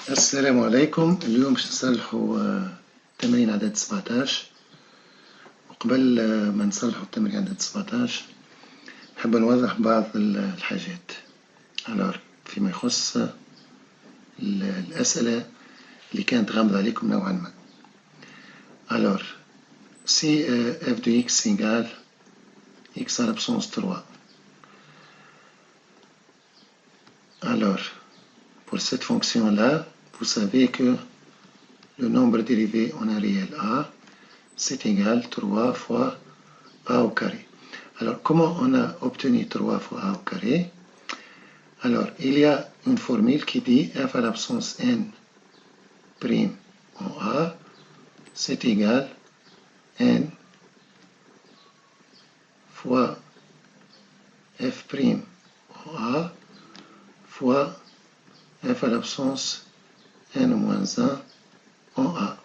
السلام عليكم. اليوم باش نصلحوا تمرين عدد 17. وقبل ما نصلحوا التمرين عدد 17 نحب نوضح بعض الحاجات فيما يخص الأسئلة اللي كانت غامضة عليكم نوعا ما. si f de x égale x à l'absence 3. Alors, pour cette fonction-là, vous savez que le nombre dérivé en un réel a, c'est égal 3 fois a au carré. Alors, comment on a obtenu 3 fois a au carré? Alors, il y a une formule qui dit f à l'absence n prime en a, c'est égal n fois f prime en a fois f à l'absence n moins 1 en a.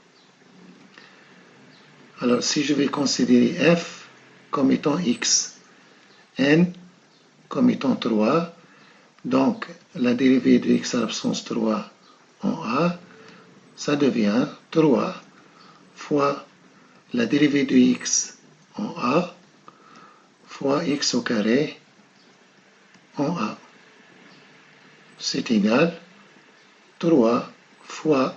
Alors, si je vais considérer f comme étant x, n comme étant 3, donc la dérivée de x à l'absence 3 en a, ça devient 3 fois la dérivée de x en a fois x au carré en a. C'est égal 3 fois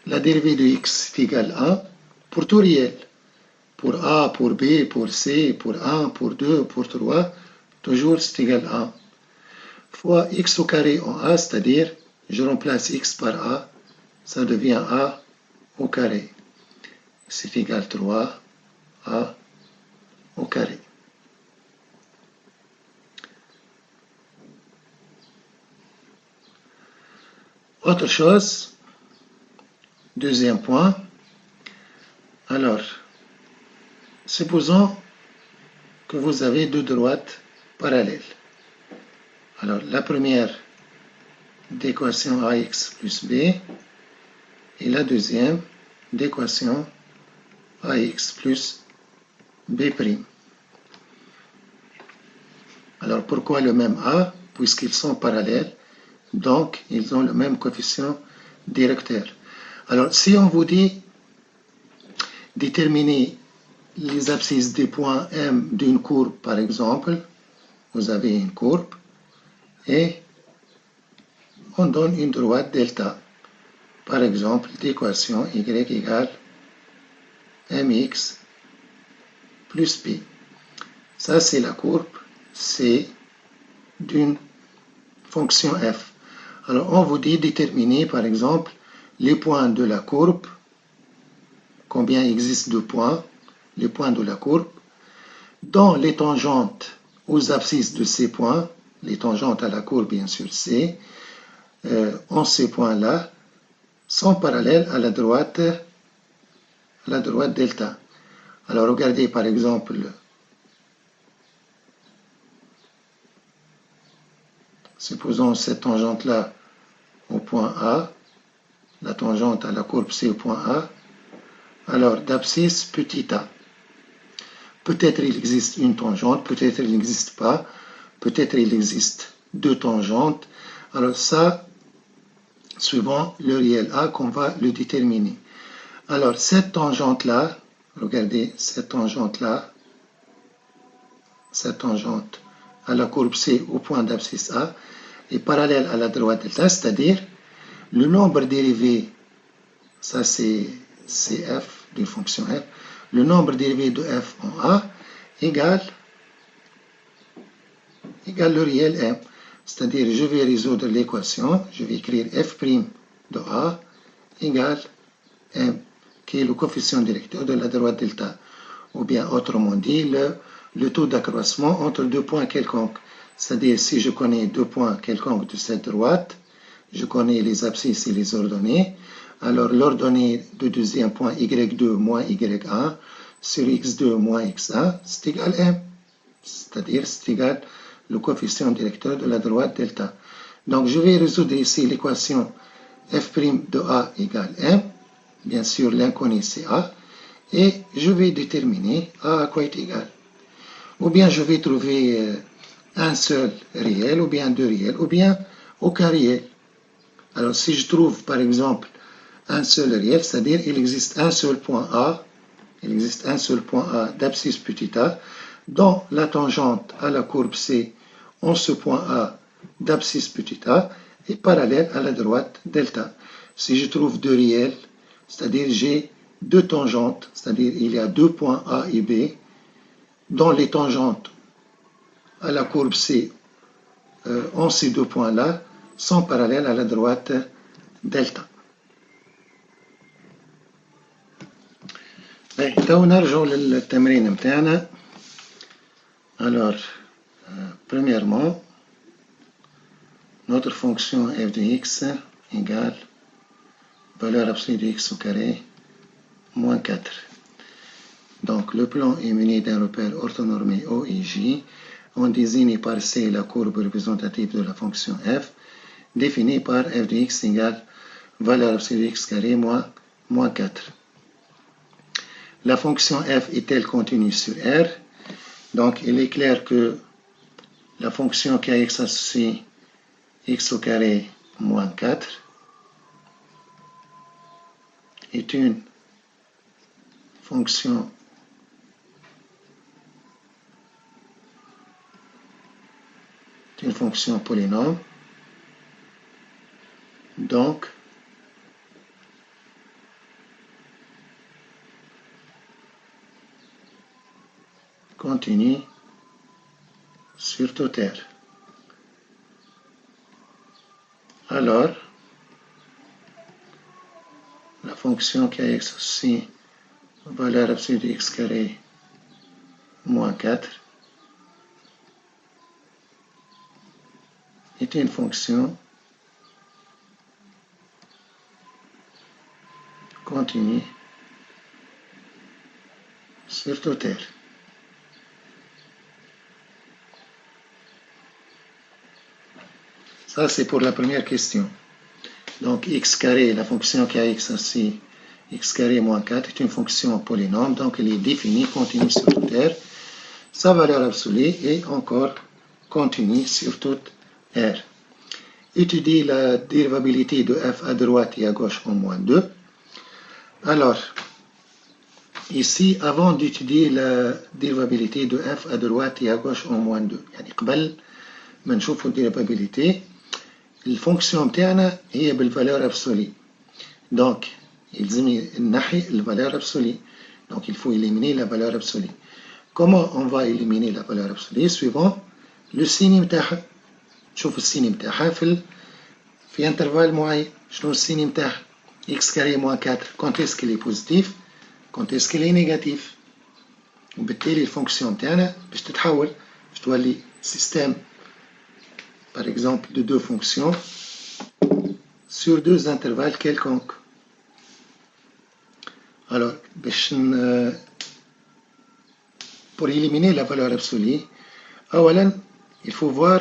la dérivée de x est égale 1 pour tout réel. Pour a, pour b, pour c, pour 1, pour 2, pour 3, toujours c'est égal 1. Fois x au carré en a, c'est-à-dire je remplace x par a, ça devient a au carré. C'est égal 3 a au carré. Autre chose, deuxième point. Alors, supposons que vous avez deux droites parallèles. Alors, la première d'équation ax plus b et la deuxième d'équation ax plus b'. Alors, pourquoi le même a? Puisqu'ils sont parallèles, donc ils ont le même coefficient directeur. Alors, si on vous dit déterminer les abscisses des points M d'une courbe, par exemple, vous avez une courbe et on donne une droite delta. Par exemple, l'équation y égale mx plus p. Ça, c'est la courbe C d'une fonction f. Alors, on vous dit déterminer, par exemple, les points de la courbe, combien il existe de points, les points de la courbe, dont les tangentes aux abscisses de ces points, les tangentes à la courbe, bien sûr, C, en ces points-là, sont parallèles à la droite delta. Alors, regardez, par exemple, supposons cette tangente-là au point A, la tangente à la courbe C au point A. Alors, d'abscisse petit a. Peut-être il existe une tangente, peut-être il n'existe pas, peut-être il existe deux tangentes. Alors ça, suivant le réel a qu'on va le déterminer. Alors, cette tangente-là, regardez, cette tangente-là, cette tangente à la courbe C au point d'abscisse A est parallèle à la droite delta, c'est-à-dire le nombre dérivé, ça c'est f d'une fonction f, le nombre dérivé de f en a égale le réel m. C'est-à-dire je vais résoudre l'équation, je vais écrire f' de a égale m, qui est le coefficient directeur de la droite delta. Ou bien autrement dit, le taux d'accroissement entre deux points quelconques. C'est-à-dire si je connais deux points quelconques de cette droite, je connais les abscisses et les ordonnées, alors l'ordonnée du deuxième point y2 moins y1 sur x2 moins x1, c'est égal m. C'est-à-dire c'est égal le coefficient directeur de la droite delta. Donc je vais résoudre ici l'équation f' de a égale m. Bien sûr, l'inconnu c'est a. Et je vais déterminer a à quoi est égal. Ou bien je vais trouver un seul réel, ou bien deux réels, ou bien aucun réel. Alors, si je trouve, par exemple, un seul réel, c'est-à-dire il existe un seul point A, d'abscisse petit a, dont la tangente à la courbe C en ce point A d'abscisse petit a est parallèle à la droite delta. Si je trouve deux réels, c'est-à-dire j'ai deux tangentes, c'est-à-dire il y a deux points A et B, dont les tangentes à la courbe C en ces deux points-là sont parallèles à la droite delta. تو نرجع للتمرين متاعنا. Alors, premièrement, notre fonction f de x égale valeur absolue de x au carré moins 4. Donc, le plan est muni d'un repère orthonormé O et J. On désigne par C la courbe représentative de la fonction f, définie par f de x égale valeur absolue de x carré moins 4. La fonction f est-elle continue sur R? Donc, il est clair que la fonction qui a x associé x au carré moins 4 est une fonction polynôme. Donc, continue sur toute R. Alors, la fonction qui a x associé valeur absolue de x carré moins 4 est une fonction continue sur toute R. Ça, c'est pour la première question. Donc, x carré, la fonction qui a x associé x carré moins 4 est une fonction polynôme, donc elle est définie continue sur toute R. Sa valeur absolue est encore continue sur toute R. Étudie la dérivabilité de f à droite et à gauche en moins 2. Alors, ici, avant d'étudier la dérivabilité de f à droite et à gauche en moins 2, يعني قبل ما نشوفوا الديريفابيليتي الفونكسيون بتاعنا هي بالفالور absolue. Donc, يلزم نحي الفالور absolue. Donc, il faut éliminer la valeur absolue. Comment on va éliminer la valeur absolue? Suivant le signe بتاعها. تشوف السين بتاعها في انترفال معين. شنو السين بتاعها؟ x carré moins 4. Quand est-ce qu'il est positif? Quand est-ce qu'il est négatif? وبالتالي الفونكسيون بتاعنا باش تتحول باش تولي système par exemple de deux fonctions sur deux intervalles quelconques. Alors, pour éliminer la valeur absolue, il faut voir,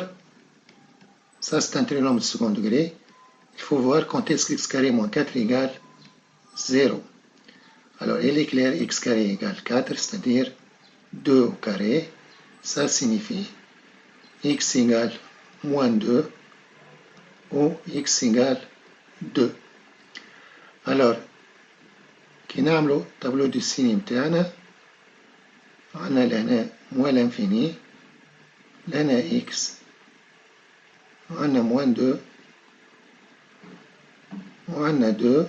ça c'est un trinôme de second degré, il faut voir quand est-ce que x carré moins 4 égale 0. Alors, il est clair, x carré égale 4, c'est-à-dire 2 au carré, ça signifie x égale moins 2 ou x égale 2. Alors, كي نعملوا tableau du signe بتاعنا عندنا لهنا moins l'infini لهنا x وعندنا moins 2 وعندنا 2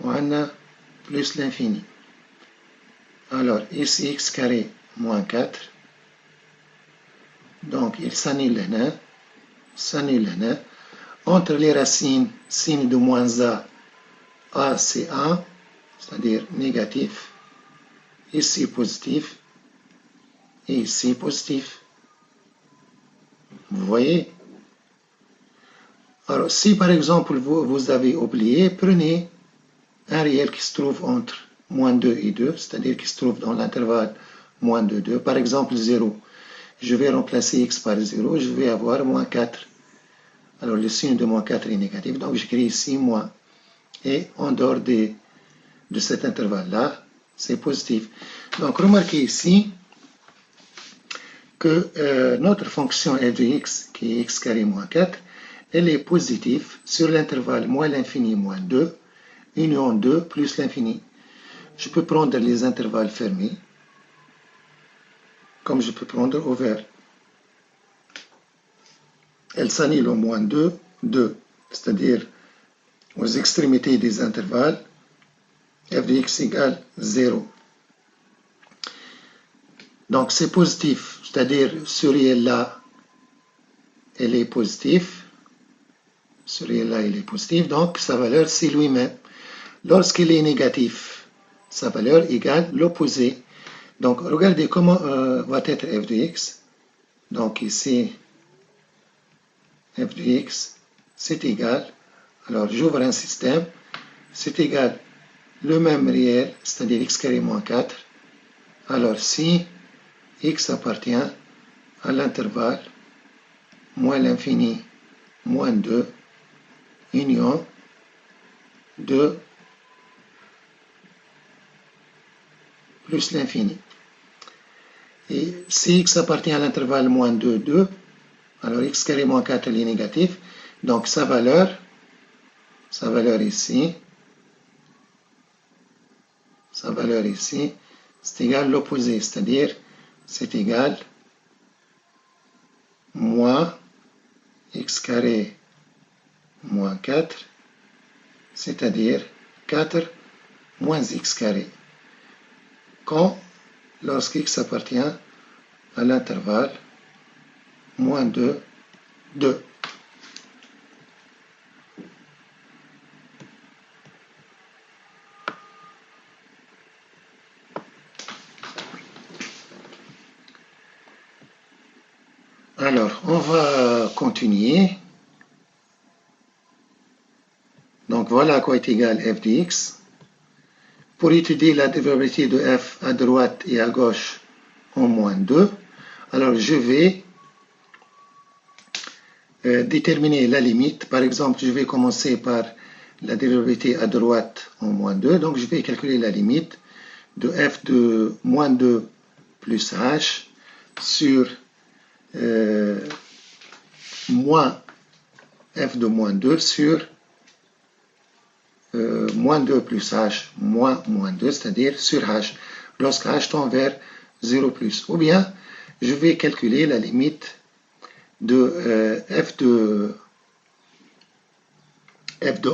وعندنا plus l'infini. Alors, ici x carré moins 4. Donc, il s'annule là. Entre les racines, signe de moins a c'est 1, c'est-à-dire négatif. Ici positif. Et ici positif. Vous voyez? Alors, si par exemple vous avez oublié, prenez un réel qui se trouve entre moins 2 et 2, c'est-à-dire qui se trouve dans l'intervalle moins 2, 2. Par exemple, 0. Je vais remplacer x par 0, je vais avoir moins 4. Alors, le signe de moins 4 est négatif, donc j'écris ici moins. Et en dehors de cet intervalle-là, c'est positif. Donc, remarquez ici que notre fonction f de x, qui est x carré moins 4, elle est positive sur l'intervalle moins l'infini moins 2, union 2 plus l'infini. Je peux prendre les intervalles fermés, comme je peux prendre ouvert. Elle s'annule au moins 2, 2, c'est-à-dire aux extrémités des intervalles, f de x égale 0. Donc c'est positif, c'est-à-dire ce réel-là, elle est positive. Ce réel-là, il est positif, donc sa valeur, c'est lui-même. Lorsqu'il est négatif, sa valeur égale l'opposé. Donc regardez comment va être f de x. Donc ici, f de x, c'est égal. Alors j'ouvre un système, c'est égal le même réel, c'est-à-dire x carré moins 4. Alors si x appartient à l'intervalle moins l'infini moins 2 union 2 plus l'infini. Et si x appartient à l'intervalle moins 2, 2, alors x carré moins 4 est négatif. Donc sa valeur ici, c'est égal à l'opposé, c'est-à-dire c'est égal moins x carré moins 4, c'est-à-dire 4 moins x carré. Quand, lorsque x appartient à l'intervalle moins 2, 2. Alors, on va continuer. Donc, voilà à quoi est égal f de x. Pour étudier la dévariabilité de f à droite et à gauche en moins 2, alors je vais déterminer la limite. Par exemple, je vais commencer par la dévariabilité à droite en moins 2. Donc, je vais calculer la limite de f de moins 2 plus h sur moins f de moins 2 sur moins 2 plus h moins 2, c'est-à-dire sur h, lorsque h tend vers 0 plus. Ou bien, je vais calculer la limite de f de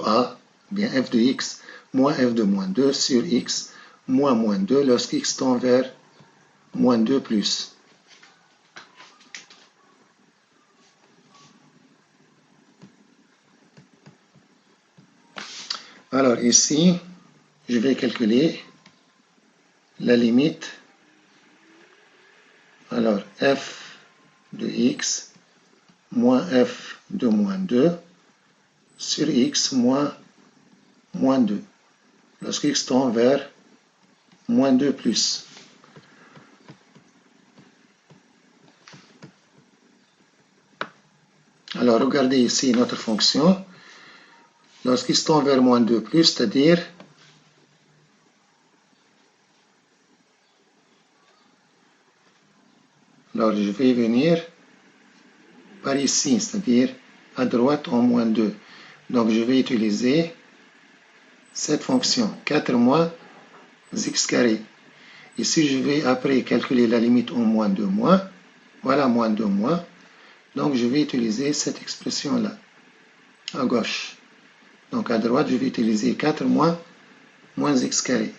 a, ou bien f de x, moins f de moins 2 sur x, moins 2, lorsque x tend vers moins 2 plus. Alors ici, je vais calculer la limite. Alors f de x moins f de moins 2 sur x moins 2, lorsque x tend vers moins 2 plus. Alors regardez ici notre fonction. Lorsqu'il tend vers moins 2 plus, c'est-à-dire alors je vais venir par ici, c'est-à-dire à droite en moins 2. Donc je vais utiliser cette fonction 4 moins x carré. Ici je vais après calculer la limite en moins 2 moins. Voilà moins 2 moins. Donc je vais utiliser cette expression-là à gauche. Donc à droite, je vais utiliser 4 moins x carré.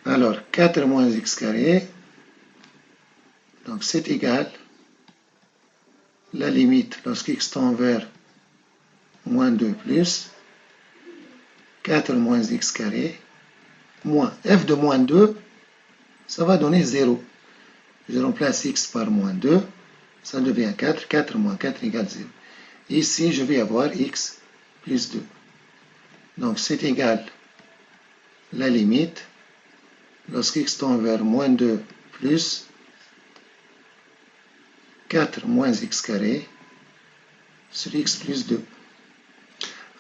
Alors 4 moins x carré, donc c'est égal la limite lorsque x tend vers moins 2 plus 4 moins x carré moins f de moins 2, ça va donner 0. Je remplace x par moins 2, ça devient 4, 4 moins 4 égale 0. Ici, je vais avoir x plus 2. Donc, c'est égal la limite lorsque x tend vers moins 2 plus 4 moins x carré sur x plus 2.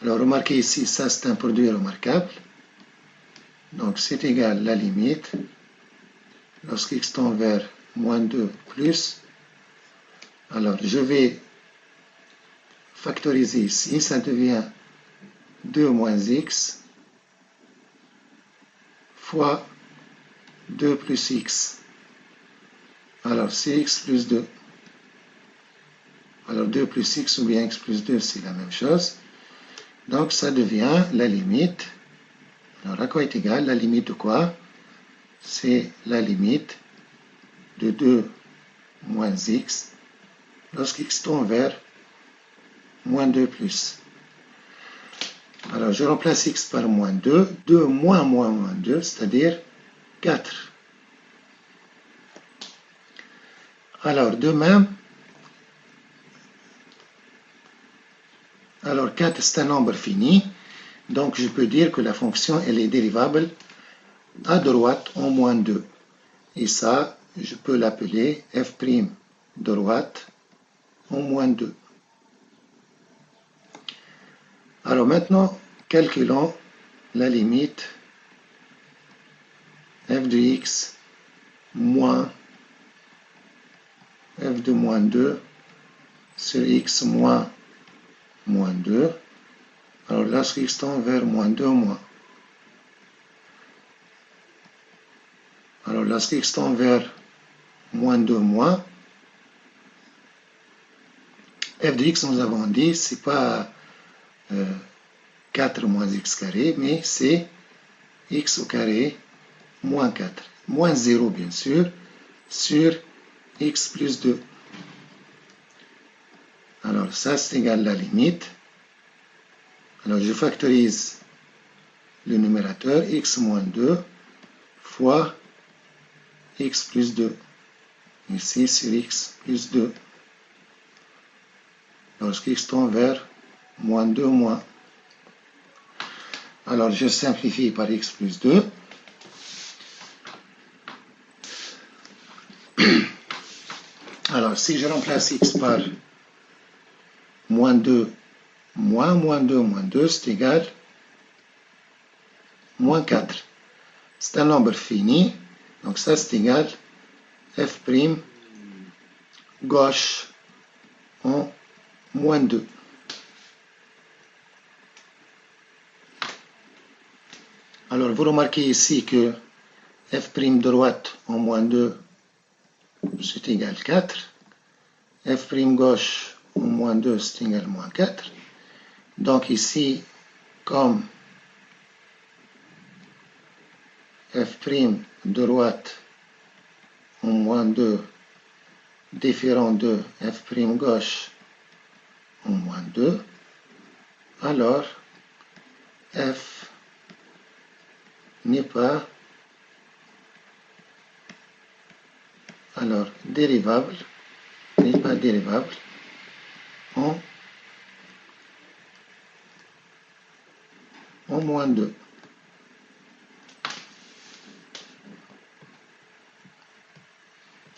Alors, remarquez ici, ça c'est un produit remarquable. Donc, c'est égal la limite lorsque x tend vers moins 2 plus, alors je vais factoriser ici, ça devient 2 moins x fois 2 plus x. Alors c'est x plus 2. Alors 2 plus x ou bien x plus 2, c'est la même chose. Donc ça devient la limite. Alors à quoi est égal? La limite de quoi? C'est la limite de 2 moins x lorsqu'x tend vers moins 2 plus. Alors je remplace x par moins 2. 2 moins 2, c'est-à-dire 4. Alors de même, alors 4 c'est un nombre fini, donc je peux dire que la fonction elle est dérivable à droite en moins 2. Et ça, je peux l'appeler f' droite en moins 2. Alors maintenant, calculons la limite f de x moins f de moins 2 sur x moins 2. Alors lorsque x tend vers moins 2 moins. Alors lorsque x tend vers moins 2 moins, f de x, nous avons dit, c'est pas 4 moins x carré, mais c'est x au carré moins 4. Moins 0, bien sûr, sur x plus 2. Alors ça, c'est égal à la limite. Alors je factorise le numérateur, x moins 2 fois x plus 2. Ici, sur x plus 2. Lorsque x tend vers moins 2 moins. Alors je simplifie par x plus 2. Alors si je remplace x par moins 2 moins 2, c'est égal moins 4. C'est un nombre fini, donc ça c'est égal f' gauche en moins 2. Alors vous remarquez ici que f' droite en moins 2 c'est égal 4. F' gauche en moins 2 c'est égal moins 4. Donc ici, comme f' droite en moins 2 différent de f' gauche en moins 2, alors f n'est pas dérivable en moins 2.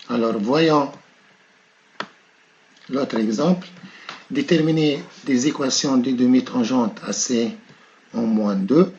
Alors voyons l'autre exemple. Déterminer des équations de demi-tangente AC en moins 2.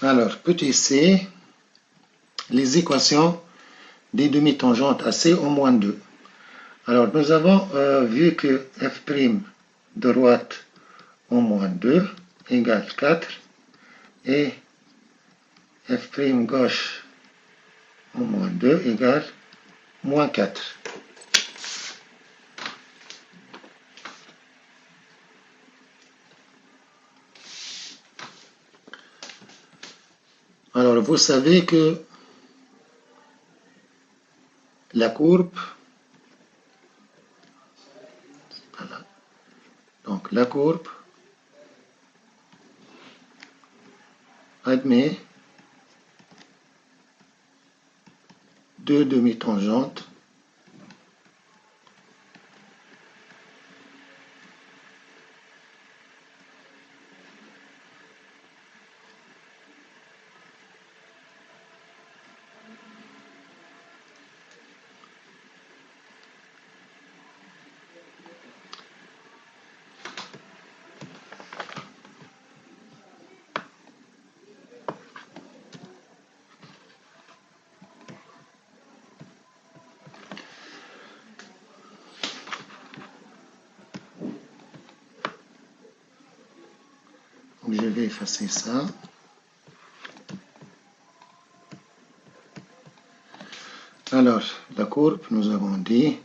Alors, petit c, les équations des demi-tangentes AC en moins 2. Alors, nous avons vu que f' droite en moins 2 égale 4 et f' gauche en moins 2 égale moins 4. Alors, vous savez que la courbe, voilà. Donc la courbe admet deux demi-tangentes Donc je vais effacer ça. Alors, la courbe, nous avons dit,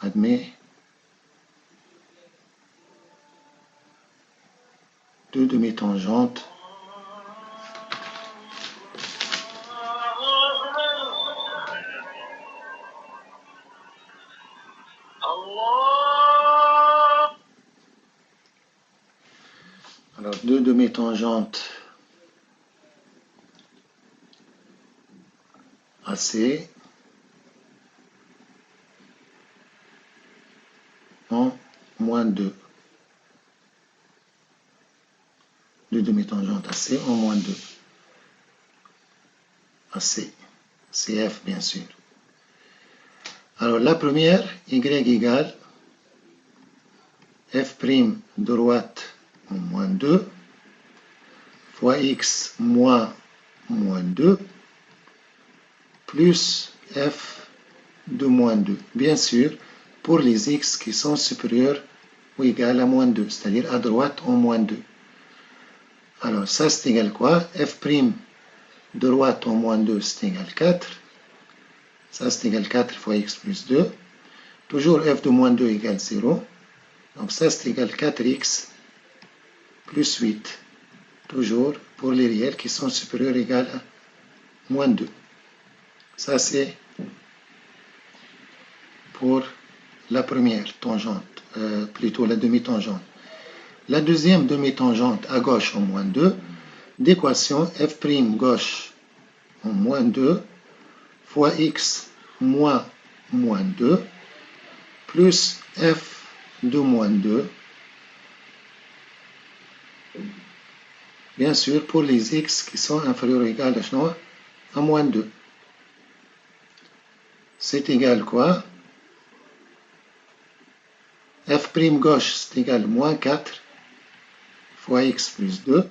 admet deux demi-tangentes Alors, deux demi-tangentes AC en moins 2. Deux demi-tangentes AC en moins 2. AC. CF, bien sûr. Alors, la première, Y égale F' droite en moins 2 fois X moins 2 plus F de moins 2. Bien sûr, pour les X qui sont supérieurs ou égales à moins 2, c'est-à-dire à droite en moins 2. Alors, ça, c'est égal quoi? F' droite en moins 2, c'est égal 4. Ça, c'est égal 4 fois X plus 2. Toujours F de moins 2 égale 0. Donc, ça, c'est égal 4X plus 8. Toujours pour les réels qui sont supérieurs ou égales à moins 2. Ça, c'est pour la première tangente, plutôt la demi-tangente. La deuxième demi-tangente à gauche en moins 2, d'équation f' gauche en moins 2 fois x moins 2 plus f de moins 2, bien sûr pour les x qui sont inférieurs ou égales à moins 2. C'est égal quoi? F' gauche, c'est égal moins 4 fois x plus 2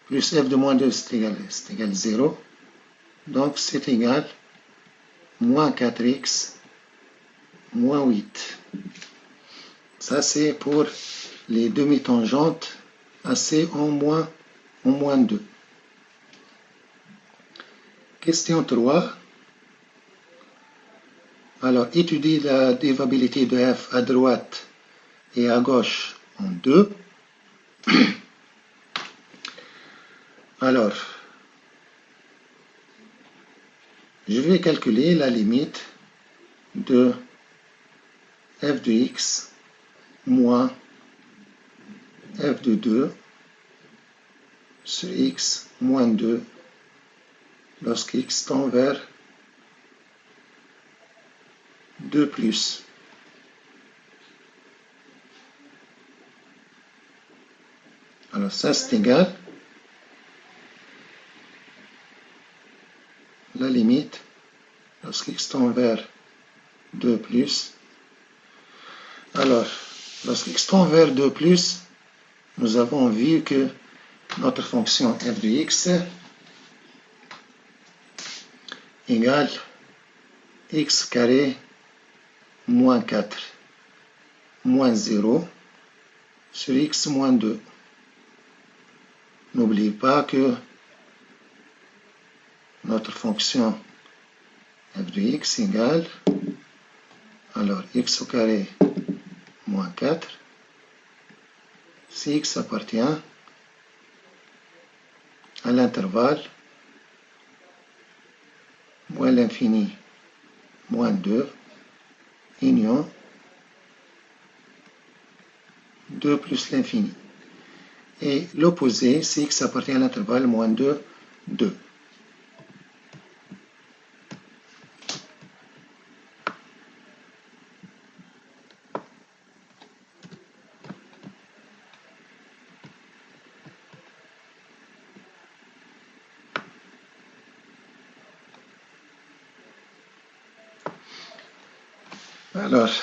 plus f de moins 2, c'est égal 0. Donc, c'est égal moins 4x moins 8. Ça, c'est pour les demi-tangentes AC en moins 2. Question 3. Alors, étudier la dérivabilité de f à droite et à gauche en 2. Alors, je vais calculer la limite de f de x moins f de 2 sur x moins 2 lorsque x tend vers 2 plus. Alors ça c'est égal la limite lorsque x tend vers 2 plus. Alors, lorsque x tend vers 2 plus, nous avons vu que notre fonction f de x égale x carré moins 4 moins 0 sur x moins 2. N'oubliez pas que notre fonction f de x égale, alors x au carré moins 4, si x appartient à l'intervalle moins l'infini moins 2 union 2 plus l'infini. Et l'opposé, si x appartient à l'intervalle moins 2, 2. Alors,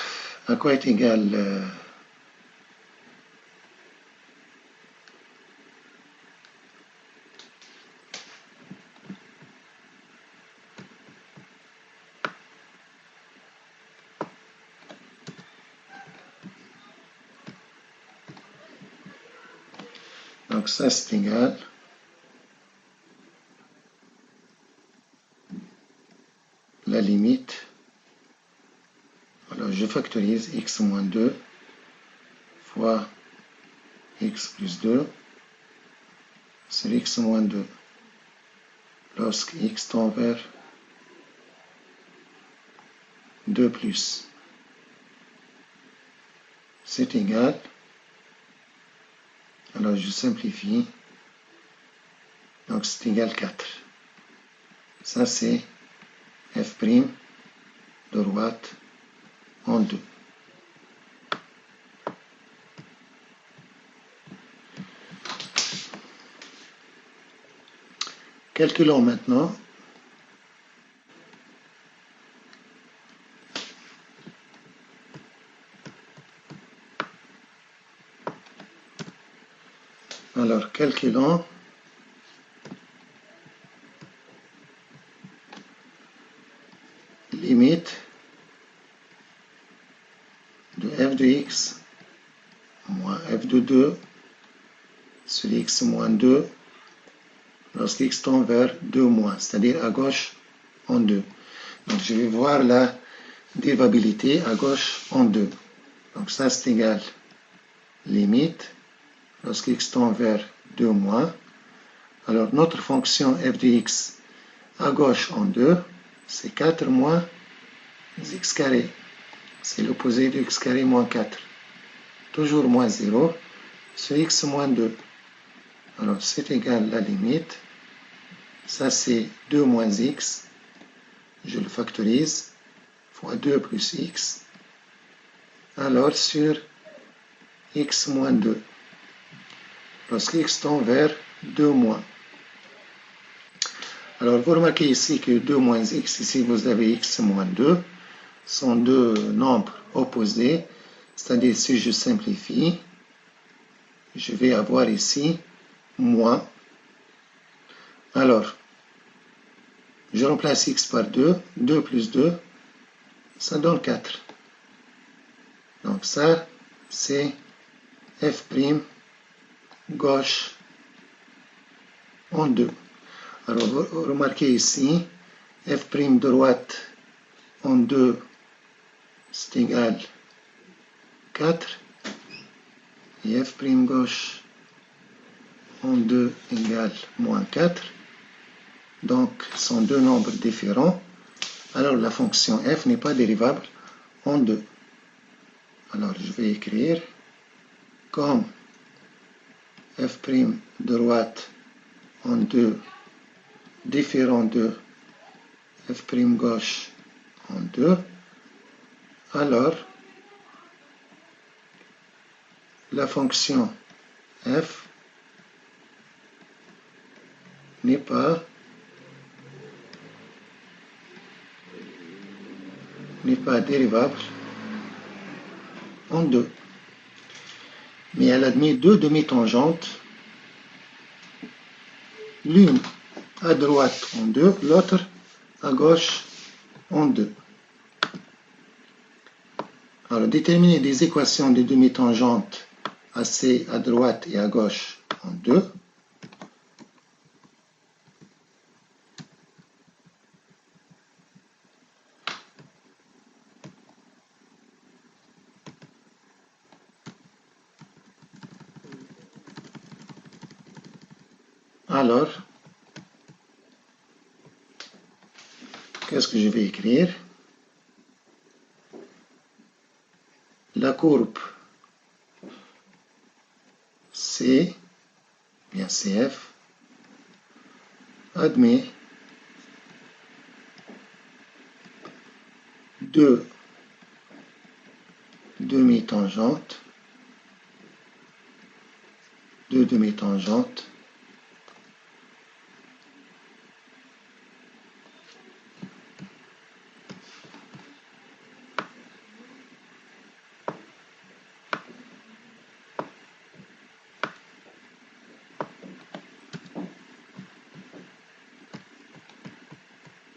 à quoi est égal Donc ça c'est égal la limite. Alors je factorise x moins 2 fois x plus 2 sur x moins 2 lorsque x tend vers 2 plus. C'est égal. Alors je simplifie. Donc c'est égal 4. Ça c'est f' de droite en 2. Calculons maintenant alors calculons limite de f de x moins f de 2 sur x moins 2 lorsque x tend vers 2 moins, c'est-à-dire à gauche en 2. Donc je vais voir la dérivabilité à gauche en 2. Donc ça c'est égal limite lorsque x tend vers 2 moins. Alors notre fonction f de x à gauche en 2, c'est 4 moins x carré. C'est l'opposé de x carré moins 4. Toujours moins 0 sur x moins 2. Alors c'est égal la limite. Ça c'est 2 moins x. Je le factorise. Fois 2 plus x. Alors sur x moins 2. Lorsque x tend vers 2 moins. Alors vous remarquez ici que 2 moins x, ici vous avez x moins 2, sont deux nombres opposés. C'est-à-dire si je simplifie, je vais avoir ici moins. Alors, je remplace x par 2, 2 plus 2, ça donne 4. Donc ça, c'est f' gauche en 2. Alors, vous remarquez ici, f' droite en 2, c'est égal 4. Et f' gauche en 2 égale moins 4. Donc, ce sont deux nombres différents. Alors, la fonction f n'est pas dérivable en 2. Alors, je vais écrire comme f' droite en 2 différent de f' gauche en 2. Alors, la fonction f n'est pas dérivable en 2. Mais elle admet deux demi-tangentes, l'une à droite en 2, l'autre à gauche en 2. Alors, déterminer des équations de demi-tangentes AC à droite et à gauche en 2. Alors, qu'est-ce que je vais écrire? La courbe C, bien CF, admet deux demi-tangentes,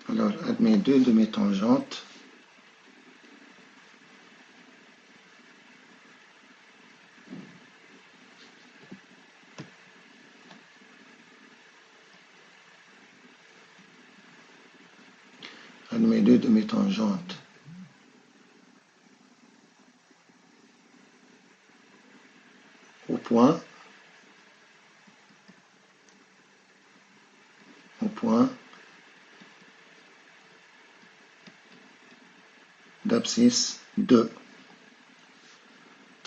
alors admet deux demi-tangentes mes deux demi-tangentes au point d'abscisse 2.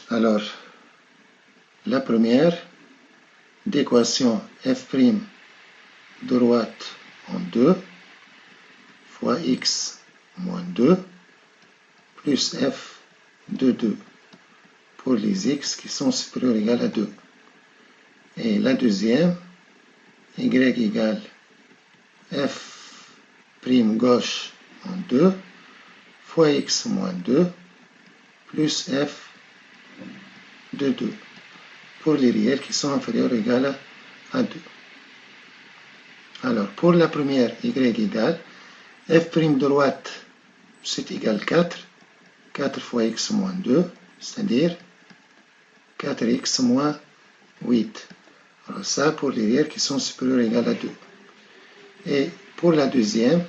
Alors, la première, d'équation f' droite en 2 fois x moins 2 plus f de 2 pour les x qui sont supérieurs ou égaux à 2. Et la deuxième, y égale f' gauche en 2 fois x moins 2 plus f de 2 pour les réels qui sont inférieurs ou égaux à 2. Alors, pour la première, y égale f' droite, c'est égal 4. 4 fois x moins 2, c'est-à-dire 4x moins 8. Alors ça, pour les réels qui sont supérieurs ou égaux à 2. Et pour la deuxième,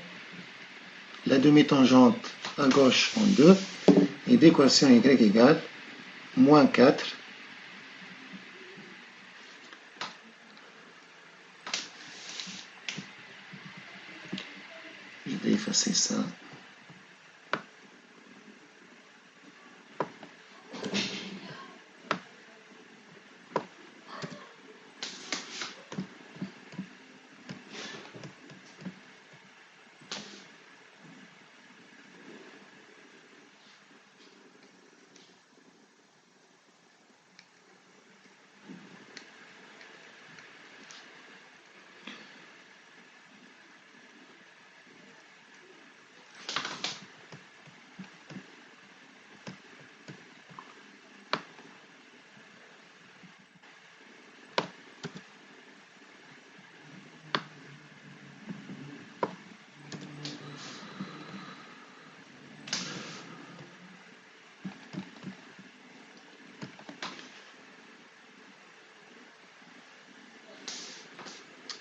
la demi-tangente à gauche en 2, et d'équation y égale moins 4. Je vais effacer ça.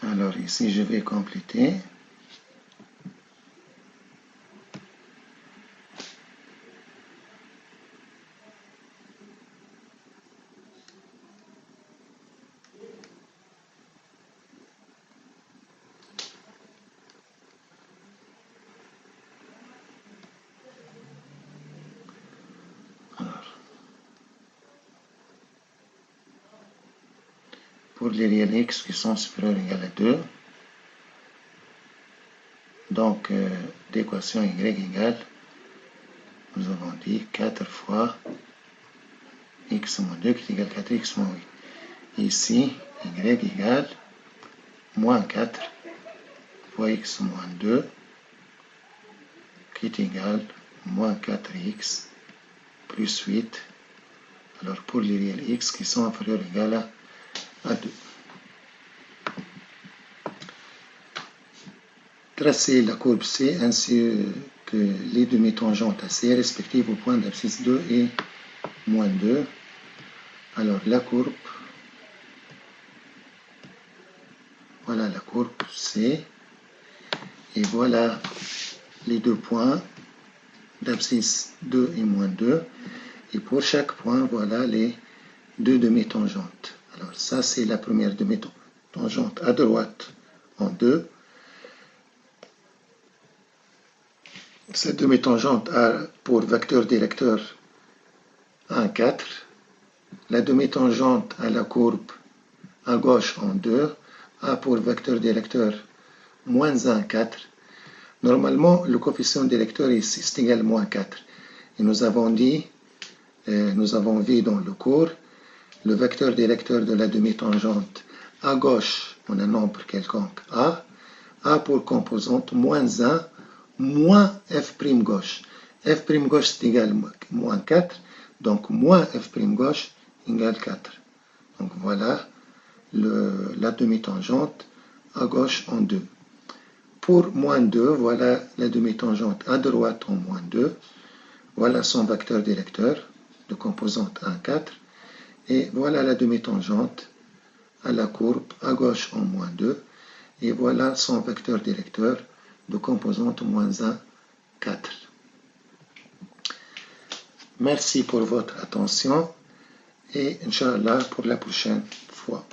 Alors ici, je vais compléter. Pour les réels x qui sont supérieurs ou égaux à 2, donc d'équation y égale, nous avons dit 4 fois x moins 2 qui est égal à 4x moins 8. Ici, y égale moins 4 fois x moins 2 qui est égal à moins 4x plus 8. Alors pour les réels x qui sont inférieurs ou égaux à 2. Tracer la courbe C ainsi que les demi-tangentes AC respectives au point d'abscisse 2 et moins 2. Alors la courbe, voilà la courbe C, et voilà les deux points d'abscisse 2 et moins 2, et pour chaque point, voilà les deux demi-tangentes. Alors ça, c'est la première demi-tangente à droite en 2. Cette demi-tangente a pour vecteur directeur 1, 4. La demi-tangente à la courbe à gauche en 2 a pour vecteur directeur moins 1, 4. Normalement, le coefficient directeur ici c'est égal à moins 4. Et nous avons dit, nous avons vu dans le cours, le vecteur directeur de la demi-tangente à gauche, on a un nombre quelconque a pour composante moins 1 moins f' gauche. F' gauche c'est égal à moins 4, donc moins f' gauche égale 4. Donc voilà la demi-tangente à gauche en 2. Pour moins 2, voilà la demi-tangente à droite en moins 2. Voilà son vecteur directeur de composante 1, 4. Et voilà la demi-tangente à la courbe à gauche en moins 2. Et voilà son vecteur directeur de composante moins 1, 4. Merci pour votre attention et Inch'Allah pour la prochaine fois.